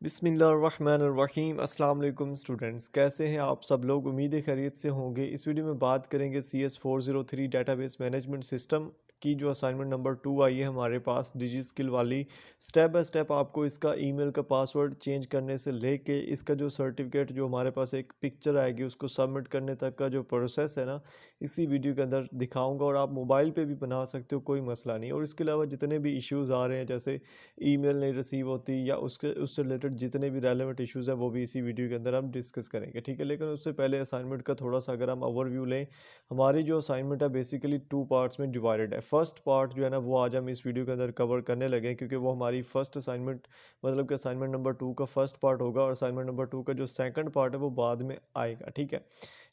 बिस्मिल्लाहिर्रहमानिर्रहीम अस्सलाम वालेकुम स्टूडेंट्स, कैसे हैं आप सब लोग। उम्मीद खैरियत से होंगे। इस वीडियो में बात करेंगे CS403 डेटाबेस मैनेजमेंट सिस्टम की जो असाइनमेंट नंबर 2 आई है हमारे पास डिजी स्किल वाली। स्टेप बाय स्टेप आपको इसका ईमेल का पासवर्ड चेंज करने से लेके इसका जो सर्टिफिकेट जो हमारे पास एक पिक्चर आएगी उसको सबमिट करने तक का जो प्रोसेस है ना, इसी वीडियो के अंदर दिखाऊंगा। और आप मोबाइल पे भी बना सकते हो, कोई मसला नहीं। और इसके अलावा जितने भी इश्यूज़ आ रहे हैं, जैसे ईमेल नहीं रिसीव होती या उससे रिलेटेड जितने भी रेलेवेंट इश्यूज़ हैं, वो भी इसी वीडियो के अंदर हम डिस्कस करेंगे, ठीक है। लेकिन उससे पहले असाइनमेंट का थोड़ा सा अगर हम ओवरव्यू लें, हमारी जो असाइनमेंट है बेसिकली 2 पार्ट्स में डिवाइडेड है। फर्स्ट पार्ट जो है ना, वो आज हम इस वीडियो के अंदर कवर करने लगे हैं, क्योंकि वो हमारी फर्स्ट असाइनमेंट मतलब कि असाइनमेंट नंबर 2 का फर्स्ट पार्ट होगा। और असाइनमेंट नंबर 2 का जो सेकंड पार्ट है वो बाद में आएगा, ठीक है।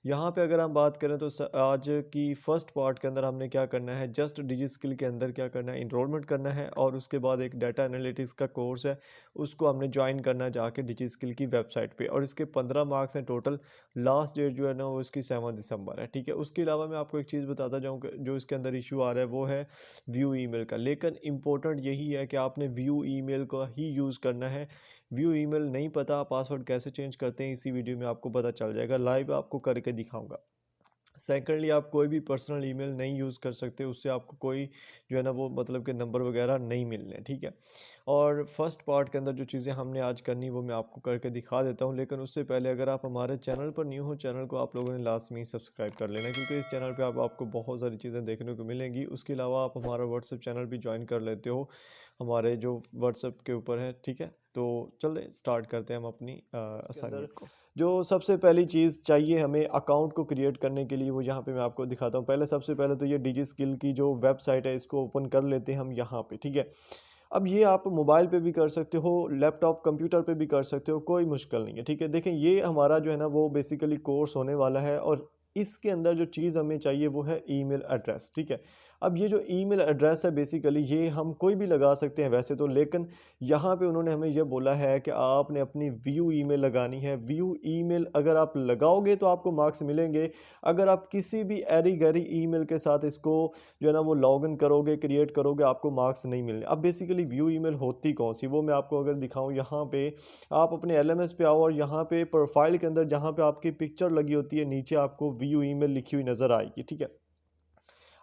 यहाँ पे अगर हम बात करें तो आज की फर्स्ट पार्ट के अंदर हमने क्या करना है, जस्ट डिजी स्किल के अंदर क्या करना है, इनरोलमेंट करना है। और उसके बाद एक डाटा एनालिटिक्स का कोर्स है, उसको हमने ज्वाइन करना है जाके डिजी स्किल की वेबसाइट पे। और इसके 15 मार्क्स हैं टोटल। लास्ट डेट जो है ना, वो इसकी 7 दिसंबर है, ठीक है। उसके अलावा मैं आपको एक चीज़ बताता जाऊँ कि जो इसके अंदर इशू आ रहा है वो है व्यू ईमेल का। लेकिन इंपॉर्टेंट यही है कि आपने व्यू ईमेल का ही यूज़ करना है। व्यू ईमेल नहीं पता पासवर्ड कैसे चेंज करते हैं, इसी वीडियो में आपको पता चल जाएगा, लाइव आपको करके दिखाऊंगा। सेकेंडली, आप कोई भी पर्सनल ईमेल नहीं यूज़ कर सकते, उससे आपको कोई जो है ना वो मतलब कि नंबर वगैरह नहीं मिलने, ठीक है। और फर्स्ट पार्ट के अंदर जो चीज़ें हमने आज करनी वो मैं आपको करके दिखा देता हूँ। लेकिन उससे पहले अगर आप हमारे चैनल पर न्यू हो, चैनल को आप लोगों ने लाजमी सब्सक्राइब कर लेना, क्योंकि इस चैनल पे आपको बहुत सारी चीज़ें देखने को मिलेंगी। उसके अलावा आप हमारा व्हाट्सएप चैनल भी ज्वाइन कर लेते हो, हमारे जो व्हाट्सएप के ऊपर है, ठीक है। तो चलते स्टार्ट करते हैं हम अपनी असाइनमेंट को। जो सबसे पहली चीज़ चाहिए हमें अकाउंट को क्रिएट करने के लिए, वो यहाँ पे मैं आपको दिखाता हूँ। पहले सबसे पहले तो ये डिजी स्किल की जो वेबसाइट है इसको ओपन कर लेते हैं हम यहाँ पे, ठीक है। अब ये आप मोबाइल पे भी कर सकते हो, लैपटॉप कंप्यूटर पे भी कर सकते हो, कोई मुश्किल नहीं है, ठीक है। देखें, ये हमारा जो है ना वो बेसिकली कोर्स होने वाला है। और इसके अंदर जो चीज़ हमें चाहिए वो है ईमेल एड्रेस, ठीक है। अब ये जो ईमेल एड्रेस है बेसिकली ये हम कोई भी लगा सकते हैं वैसे तो, लेकिन यहाँ पे उन्होंने हमें ये बोला है कि आपने अपनी व्यू ईमेल लगानी है। व्यू ईमेल अगर आप लगाओगे तो आपको मार्क्स मिलेंगे। अगर आप किसी भी एरी गैरी ईमेल के साथ इसको जो है ना वो लॉगिन करोगे, क्रिएट करोगे, आपको मार्क्स नहीं मिलने। अब बेसिकली व्यू ईमेल होती कौन सी, वो मैं आपको अगर दिखाऊं, यहाँ पे आप अपने एलएमएस पे आओ और यहाँ पे प्रोफाइल के अंदर जहाँ पे आपकी पिक्चर लगी होती है, नीचे आपको व्यू ईमेल लिखी हुई नज़र आएगी, ठीक है।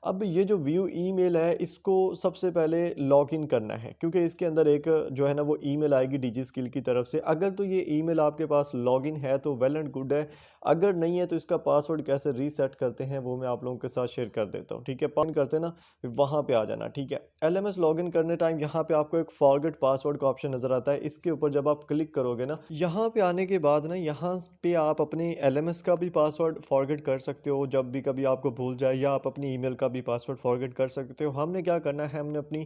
अब ये जो व्यू ईमेल है इसको सबसे पहले लॉगिन करना है, क्योंकि इसके अंदर एक जो है ना वो ईमेल आएगी डिजी स्किल की तरफ से। अगर तो ये ईमेल आपके पास लॉगिन है तो वेल एंड गुड है। अगर नहीं है तो इसका पासवर्ड कैसे रीसेट करते हैं वो मैं आप लोगों के साथ शेयर कर देता हूँ, ठीक है। पान करते ना, वहाँ पे आ जाना, ठीक है। एलएमएस लॉगिन करने टाइम यहाँ पे आपको एक फॉरगेट पासवर्ड का ऑप्शन नज़र आता है। इसके ऊपर जब आप क्लिक करोगे ना, यहाँ पे आने के बाद ना, यहाँ पे आप अपने एलएमएस का भी पासवर्ड फॉरगेट कर सकते हो जब भी कभी आपको भूल जाए, या आप अपनी ईमेल का भी पासवर्ड फॉरगेट कर सकते हो। हमने क्या करना है, हमने अपनी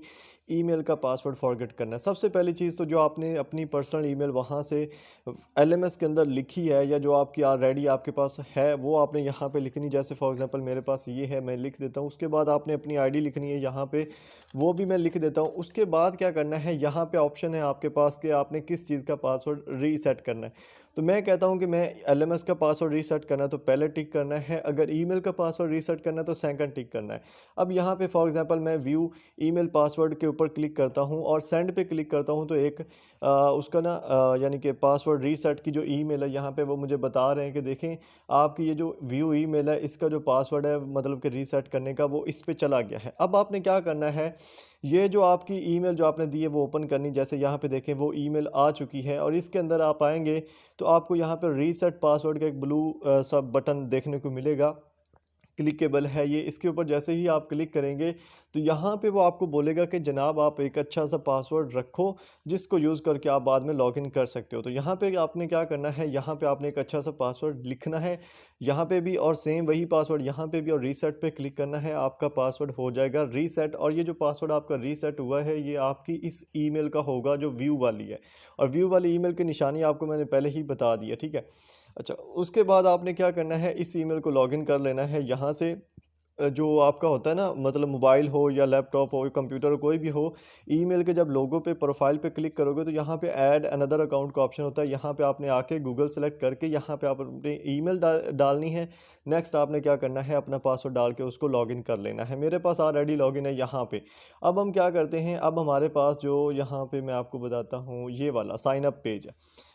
ईमेल का पासवर्ड फॉरगेट करना है। सबसे पहली चीज़ तो जो आपने अपनी पर्सनल ईमेल वहाँ से एलएमएस के अंदर लिखी है, या जो आपकी ऑलरेडी आपके पास है, वो आपने यहाँ पे लिखनी। जैसे फॉर एग्जांपल मेरे पास ये है, मैं लिख देता हूँ। उसके बाद आपने अपनी आईडी लिखनी है यहाँ पे, वो भी मैं लिख देता हूँ। उसके बाद क्या करना है, यहाँ पे ऑप्शन है आपके पास कि आपने किस चीज़ का पासवर्ड रीसेट करना है। तो मैं कहता हूँ कि मैं एलएमएस का पासवर्ड रीसेट करना है तो पहले टिक करना है, अगर ईमेल का पासवर्ड रीसेट करना है तो सेकंड टिक करना है। अब यहाँ पे फॉर एग्जांपल मैं व्यू ईमेल पासवर्ड के ऊपर क्लिक करता हूँ और सेंड पे क्लिक करता हूँ, तो एक उसका ना यानी कि पासवर्ड रीसेट की जो ईमेल है यहाँ पे वो मुझे बता रहे हैं कि देखें आपकी ये जो व्यू ईमेल है इसका जो पासवर्ड है मतलब कि रीसेट करने का, वो इस पे चला गया है। अब आपने क्या करना है, ये जो आपकी ईमेल जो आपने दी है वो ओपन करनी। जैसे यहाँ पे देखें वो ईमेल आ चुकी है, और इसके अंदर आप आएंगे तो आपको यहाँ पर रीसेट पासवर्ड का एक ब्लू सब बटन देखने को मिलेगा, क्लिकेबल है ये। इसके ऊपर जैसे ही आप क्लिक करेंगे तो यहाँ पे वो आपको बोलेगा कि जनाब आप एक अच्छा सा पासवर्ड रखो जिसको यूज़ करके आप बाद में लॉगिन कर सकते हो। तो यहाँ पे आपने क्या करना है, यहाँ पे आपने एक अच्छा सा पासवर्ड लिखना है यहाँ पे भी, और सेम वही पासवर्ड यहाँ पे भी, और रीसेट पे क्लिक करना है, आपका पासवर्ड हो जाएगा रीसेट। और ये जो पासवर्ड आपका रीसेट हुआ है ये आपकी इस ईमेल का होगा जो व्यू वाली है, और व्यू वाली ईमेल की निशानी आपको मैंने पहले ही बता दी है, ठीक है। अच्छा, उसके बाद आपने क्या करना है, इस ईमेल को लॉगिन कर लेना है यहाँ से। जो आपका होता है ना, मतलब मोबाइल हो या लैपटॉप हो, कंप्यूटर हो, कोई भी हो, ईमेल के जब लोगो पे प्रोफाइल पे क्लिक करोगे तो यहाँ पे ऐड अनदर अकाउंट का ऑप्शन होता है। यहाँ पे आपने आके गूगल सेलेक्ट करके यहाँ पे आप अपनी ईमेल डालनी है। नेक्स्ट आपने क्या करना है, अपना पासवर्ड डाल के उसको लॉगिन कर लेना है। मेरे पास ऑलरेडी लॉगिन है यहाँ पे। अब हम क्या करते हैं, अब हमारे पास जो यहाँ पे मैं आपको बताता हूँ, ये वाला साइन अप पेज है।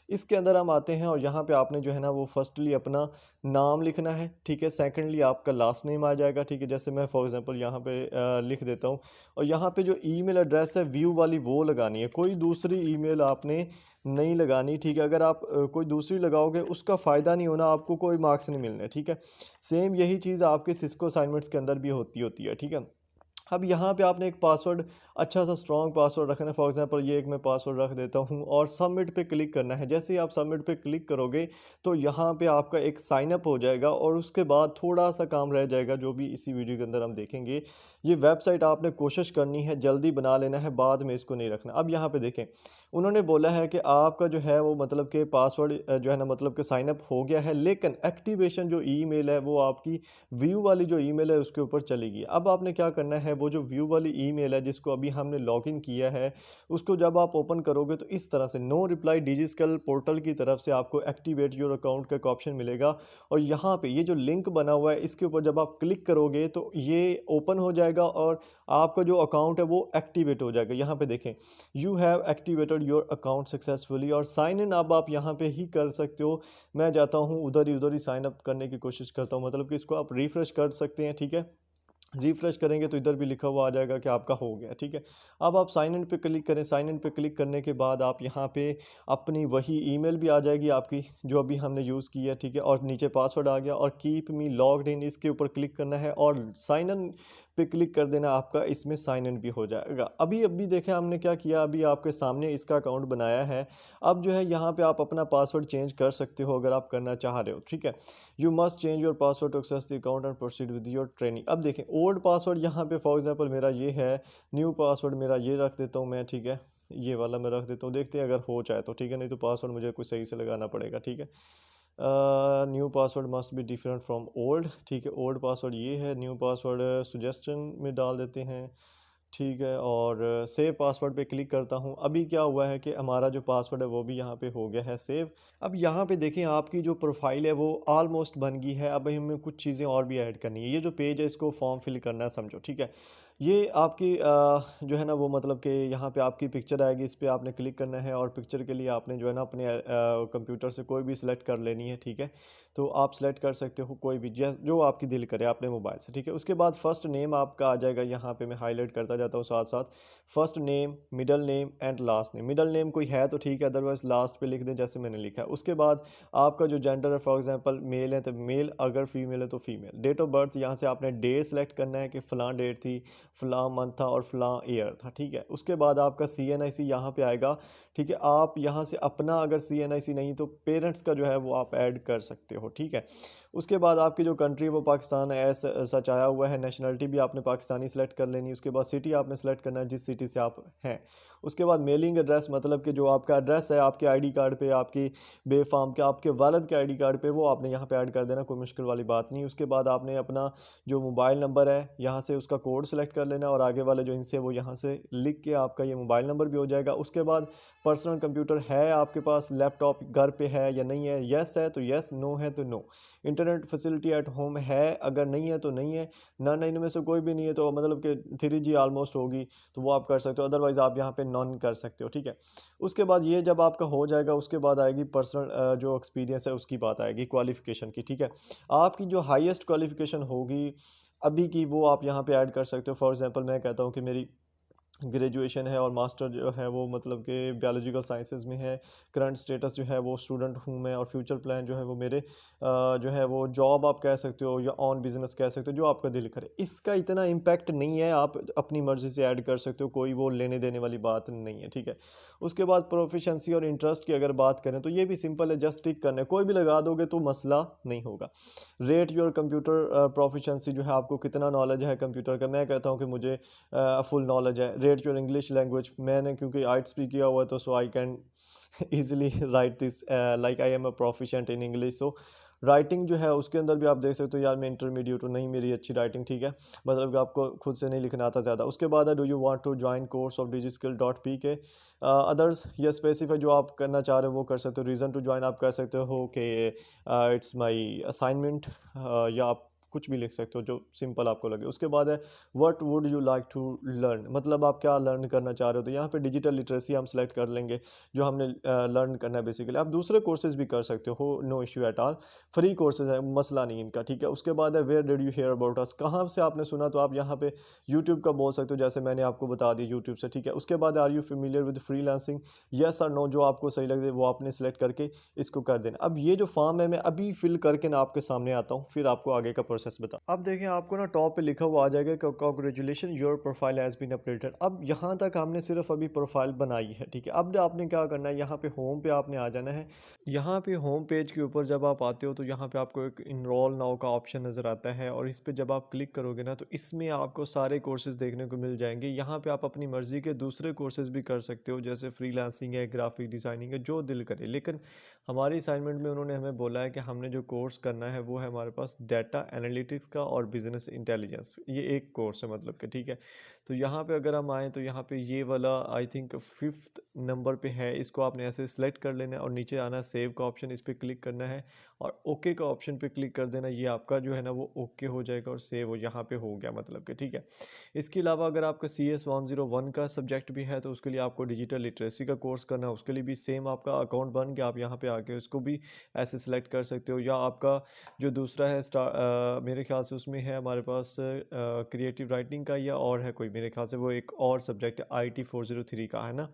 इसके अंदर हम आते हैं और यहाँ पे आपने जो है ना वो फर्स्टली अपना नाम लिखना है, ठीक है। सेकंडली आपका लास्ट नेम आ जाएगा, ठीक है। जैसे मैं फॉर एग्जांपल यहाँ पे लिख देता हूँ। और यहाँ पे जो ईमेल एड्रेस है व्यू वाली वो लगानी है, कोई दूसरी ईमेल आपने नहीं लगानी, ठीक है। अगर आप कोई दूसरी लगाओगे उसका फ़ायदा नहीं होना, आपको कोई मार्क्स नहीं मिलने, ठीक है। सेम यही चीज़ आपके सिस्को असाइनमेंट्स के अंदर भी होती है, ठीक है। अब यहाँ पे आपने एक पासवर्ड, अच्छा सा स्ट्रॉन्ग पासवर्ड रखना है। फॉर एग्जांपल ये एक मैं पासवर्ड रख देता हूँ और सबमिट पे क्लिक करना है। जैसे ही आप सबमिट पे क्लिक करोगे तो यहाँ पे आपका एक साइन अप हो जाएगा और उसके बाद थोड़ा सा काम रह जाएगा जो भी इसी वीडियो के अंदर हम देखेंगे। ये वेबसाइट आपने कोशिश करनी है जल्दी बना लेना है, बाद में इसको नहीं रखना। अब यहाँ पे देखें, उन्होंने बोला है कि आपका जो है वो मतलब कि पासवर्ड जो है ना मतलब कि साइन अप हो गया है, लेकिन एक्टिवेशन जो ईमेल है वो आपकी व्यू वाली जो ईमेल है उसके ऊपर चलेगी। अब आपने क्या करना है, वो जो व्यू वाली ईमेल है जिसको अभी हमने लॉगिन किया है, उसको जब आप ओपन करोगे तो इस तरह से नो रिप्लाई डिजिटल पोर्टल की तरफ से आपको एक्टिवेट योर अकाउंट का एक ऑप्शन मिलेगा। और यहाँ पे ये जो लिंक बना हुआ है इसके ऊपर जब आप क्लिक करोगे तो ये ओपन हो जाएगा और आपका जो अकाउंट है वो एक्टिवेट हो जाएगा। यहाँ पे देखें, you have activated your account successfully, और साइन इन अब आप यहाँ पे ही कर सकते हो। मैं जाता हूँ उधर ही साइन अप करने की कोशिश करता हूँ, मतलब कि इसको आप रिफ़्रेश कर सकते हैं, ठीक है। रिफ़्रेश करेंगे तो इधर भी लिखा हुआ आ जाएगा कि आपका हो गया, ठीक है। अब आप साइन इन पे क्लिक करें। साइन इन पे क्लिक करने के बाद आप यहाँ पे अपनी वही ईमेल भी आ जाएगी आपकी जो अभी हमने यूज़ की है, ठीक है। और नीचे पासवर्ड आ गया और कीप मी लॉग्ड इन इसके ऊपर क्लिक करना है और साइन इन पे क्लिक कर देना, आपका इसमें साइन इन भी हो जाएगा। अभी अभी देखें हमने क्या किया, अभी आपके सामने इसका अकाउंट बनाया है। अब जो है यहाँ पे आप अपना पासवर्ड चेंज कर सकते हो अगर आप करना चाह रहे हो, ठीक है। You must change your password to access the account and proceed with your training. अब देखें, ओल्ड पासवर्ड यहाँ पे फॉर एग्जांपल मेरा ये है, न्यू पासवर्ड मेरा ये रख देता हूँ मैं, ठीक है। ये वाला मैं रख देता हूँ, देखते हैं अगर हो जाए तो, ठीक है। नहीं तो पासवर्ड मुझे कुछ सही से लगाना पड़ेगा, ठीक है। New password must be different from old, ठीक है। ओल्ड पासवर्ड ये है, न्यू पासवर्ड सजेशन में डाल देते हैं, ठीक है। और सेव पासवर्ड पे क्लिक करता हूँ। अभी क्या हुआ है कि हमारा जो पासवर्ड है वो भी यहाँ पे हो गया है सेव। अब यहाँ पे देखें, आपकी जो प्रोफाइल है वो ऑलमोस्ट बन गई है। अब हमें कुछ चीज़ें और भी ऐड करनी है। ये जो पेज है इसको फॉर्म फिल करना है, समझो, ठीक है। ये आपकी जो है ना वो मतलब कि यहाँ पे आपकी पिक्चर आएगी, इस पर आपने क्लिक करना है और पिक्चर के लिए आपने जो है ना अपने कंप्यूटर से कोई भी सिलेक्ट कर लेनी है, ठीक है। तो आप सेलेक्ट कर सकते हो कोई भी जो आपकी दिल करे अपने मोबाइल से, ठीक है। उसके बाद फर्स्ट नेम आपका आ जाएगा, यहाँ पे मैं हाईलाइट करता जाता हूँ साथ साथ। First name, middle name and last name. Middle name कोई है तो ठीक है, अदरवाइज लास्ट पे लिख दें जैसे मैंने लिखा है। उसके बाद आपका जो जेंडर है, फॉर एग्जांपल मेल है तो मेल, अगर फीमेल है तो फीमेल। डेट ऑफ बर्थ यहाँ से आपने डे सेलेक्ट करना है कि फ़लाँ डेट थी, फ़लाँ मंथ था और फ़लाँ ईयर था, ठीक है। उसके बाद आपका CNIC यहाँ पे आएगा, ठीक है। आप यहाँ से अपना अगर CNIC नहीं तो पेरेंट्स का जो है वो आप ऐड कर सकते हो, ठीक है। उसके बाद आपकी जो कंट्री है वो पाकिस्तान है, सच आया हुआ है। नेशनलिटी भी आपने पाकिस्तानी सेलेक्ट कर लेनी है। उसके बाद सिटी आपने सेलेक्ट करना है जिस सिटी से आप हैं। उसके बाद मेलिंग एड्रेस, मतलब कि जो आपका एड्रेस है आपके आईडी कार्ड पे, आपकी बेफाम के आपके वालिद के आईडी कार्ड पे, वो आपने यहाँ पे ऐड कर देना, कोई मुश्किल वाली बात नहीं। उसके बाद आपने अपना जो मोबाइल नंबर है यहाँ से उसका कोड सेलेक्ट कर लेना और आगे वाले जो इनसे वो यहाँ से लिख के आपका ये मोबाइल नंबर भी हो जाएगा। उसके बाद पर्सनल कंप्यूटर है आपके पास, लैपटॉप घर पे है या नहीं है, येस है तो येस, नो है तो no. Internet facility at home है, अगर नहीं है तो नहीं है। नन इनमें से कोई भी नहीं है तो मतलब कि 3G ऑलमोस्ट होगी तो वो आप कर सकते हो, अदरवाइज़ आप यहाँ पे नॉन कर सकते हो, ठीक है। उसके बाद ये जब आपका हो जाएगा उसके बाद आएगी पर्सनल जो एक्सपीरियंस है उसकी बात आएगी, क्वालिफ़िकेशन की, ठीक है। आपकी जो हाईएस्ट क्वालिफ़िकेशन होगी अभी की वो आप यहाँ पे ऐड कर सकते हो। फॉर एग्जांपल मैं कहता हूँ कि मेरी ग्रेजुएशन है और मास्टर जो है वो मतलब कि बायोलॉजिकल साइंसेज में है। करंट स्टेटस जो है वो स्टूडेंट हूँ मैं, और फ्यूचर प्लान जो है वो मेरे जो है वो जॉब आप कह सकते हो या ऑन बिजनेस कह सकते हो, जो आपका दिल करे। इसका इतना इम्पैक्ट नहीं है, आप अपनी मर्ज़ी से ऐड कर सकते हो, कोई वो लेने देने वाली बात नहीं है, ठीक है। उसके बाद प्रोफिशेंसी और इंटरेस्ट की अगर बात करें तो ये भी सिंपल है, जस्ट टिक करना है, कोई भी लगा दोगे तो मसला नहीं होगा। रेट योर कंप्यूटर प्रोफिशेंसी, जो है आपको कितना नॉलेज है कंप्यूटर का। मैं कहता हूँ कि मुझे फुल नॉलेज है। रेट योर इंग्लिश लैंग्वेज, मैंने क्योंकि आइट्स भी किया हुआ है तो so I can easily write this like I am a proficient in English, so writing जो है उसके अंदर भी आप देख सकते हो यार मैं इंटरमीडिएट हूँ, नहीं मेरी अच्छी राइटिंग ठीक है, मतलब कि आपको खुद से नहीं लिखना आता ज़्यादा। उसके बाद है do you want to join course of DigiSkill dot P K. Others या स्पेसिफाई जो आप करना चाह रहे हो वो कर सकते हो। रीज़न टू जॉइन आप कर सकते हो कि इट्स माई असाइनमेंट, या आप कुछ भी लिख सकते हो जो सिंपल आपको लगे। उसके बाद है what would you like to learn, मतलब आप क्या लर्न करना चाह रहे हो। तो यहाँ पे डिजिटल लिटरेसी हम सेलेक्ट कर लेंगे जो हमने लर्न करना है बेसिकली। आप दूसरे कोर्सेज भी कर सकते हो, no issue at all, free courses है, मसला नहीं इनका, ठीक है। उसके बाद है where did you hear about us, कहाँ से आपने सुना, तो आप यहाँ पे यूट्यूब का बोल सकते हो जैसे मैंने आपको बता दी यूट्यूब से, ठीक है। उसके बाद are you familiar with freelancing, yes और नो, जो आपको सही लगे वो आपने सेलेक्ट करके इसको कर देना। अब ये जो फॉर्म है मैं अभी फिल करके ना आपके सामने आता हूँ, फिर आपको आगे का प्रोसेस बता। अब देखिए आपको ना टॉप पे लिखा हुआ आ जाएगा congratulation your profile has been updated. अब यहाँ तक हमने सिर्फ अभी प्रोफाइल बनाई है, ठीक है। अब आपने क्या करना है, यहाँ पे होम पे आपने आ जाना है। यहाँ पे होम पेज के ऊपर जब आप आते हो तो यहाँ पे आपको एक इनरोल नाउ का ऑप्शन नज़र आता है, और इस पे जब आप क्लिक करोगे ना तो इसमें आपको सारे कोर्सेज देखने को मिल जाएंगे। यहाँ पे आप अपनी मर्ज़ी के दूसरे कोर्सेज भी कर सकते हो, जैसे फ्रीलांसिंग है, ग्राफिक डिज़ाइनिंग है, जो दिल करे। लेकिन हमारी असाइनमेंट में उन्होंने हमें बोला है कि हमने जो कोर्स करना है वो है हमारे पास डाटा एनालिटिक्स का और बिजनेस इंटेलिजेंस, ये एक कोर्स है मतलब कि, ठीक है। तो यहाँ पे अगर हम आएँ तो यहाँ पे ये वाला आई थिंक 5th नंबर पे है, इसको आपने ऐसे सेलेक्ट कर लेना है और नीचे आना सेव का ऑप्शन, इस पर क्लिक करना है और ओके का ऑप्शन पे क्लिक कर देना। ये आपका जो है ना वो ओके हो जाएगा और सेव हो, यहाँ पे हो गया मतलब कि, ठीक है। इसके अलावा अगर आपका CS101 का सब्जेक्ट भी है तो उसके लिए आपको डिजिटल लिटरेसी का कोर्स करना है, उसके लिए भी सेम आपका अकाउंट बन के आप यहाँ पे आके उसको भी ऐसे सेलेक्ट कर सकते हो। या आपका जो दूसरा है मेरे ख्याल से उसमें है हमारे पास क्रिएटिव राइटिंग का, या और है कोई, मेरे ख्याल से वो एक और सब्जेक्ट है IT403 का है ना,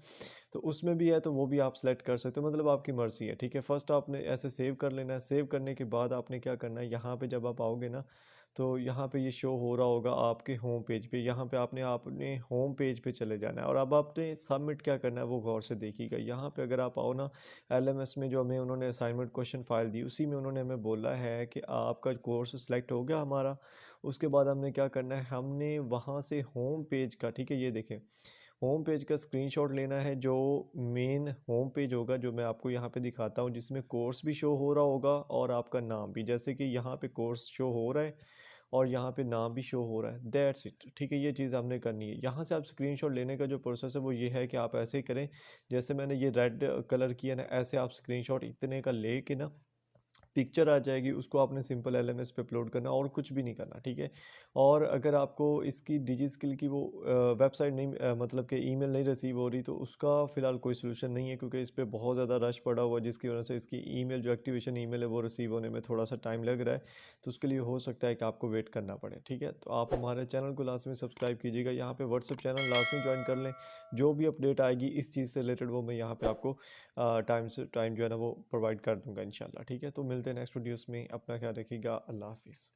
तो उसमें भी है, तो वो भी आप सेलेक्ट कर सकते हो, मतलब आपकी मर्ज़ी है, ठीक है। फर्स्ट आपने ऐसे सेव कर लेना है। सेव करने के बाद आपने क्या करना है, यहाँ पे जब आप आओगे ना तो यहाँ पे ये शो हो रहा होगा आपके होम पेज पे, यहाँ पे आपने अपने होम पेज पे चले जाना है और अब आपने सबमिट क्या करना है वो गौर से देखिएगा। यहाँ पे अगर आप आओ ना, LMS में जो हमें उन्होंने असाइनमेंट क्वेश्चन फाइल दी उसी में उन्होंने हमें बोला है कि आपका कोर्स सेलेक्ट हो गया हमारा। उसके बाद हमने क्या करना है, हमने वहाँ से होम पेज का, ठीक है, ये देखें, होम पेज का स्क्रीनशॉट लेना है, जो मेन होम पेज होगा जो मैं आपको यहाँ पे दिखाता हूँ, जिसमें कोर्स भी शो हो रहा होगा और आपका नाम भी, जैसे कि यहाँ पे कोर्स शो हो रहा है और यहाँ पे नाम भी शो हो रहा है, दैट्स इट, ठीक है। ये चीज़ हमने करनी है। यहाँ से आप स्क्रीनशॉट लेने का जो प्रोसेस है वो ये है कि आप ऐसे ही करें, जैसे मैंने ये रेड कलर किया ना, ऐसे आप स्क्रीनशॉट इतने का ले के ना पिक्चर आ जाएगी, उसको आपने सिंपल LMS पे अपलोड करना और कुछ भी नहीं करना, ठीक है। और अगर आपको इसकी डिजी स्किल की वो वेबसाइट नहीं मतलब कि ईमेल नहीं रिसीव हो रही तो उसका फ़िलहाल कोई सोल्यूशन नहीं है, क्योंकि इस पे बहुत ज़्यादा रश पड़ा हुआ है, जिसकी वजह से इसकी ईमेल जो एक्टिवेशन ईमेल है वो रिसीव होने में थोड़ा सा टाइम लग रहा है। तो उसके लिए हो सकता है कि आपको वेट करना पड़े, ठीक है। तो आप हमारे चैनल को लाजमी सब्सक्राइब कीजिएगा, यहाँ पे व्हाट्सअप चैनल लाजमी ज्वाइन कर लें। जो भी अपडेट आएगी इस चीज़ से रिलेटेड वो मैं यहाँ पे आपको टाइम से टाइम जो है ना वो प्रोवाइड कर दूंगा इंशाल्लाह, ठीक है। तो मिलते हैं नेक्स्ट वीडियोस में, अपना ख्याल रखिएगा, अल्लाह हाफिज़।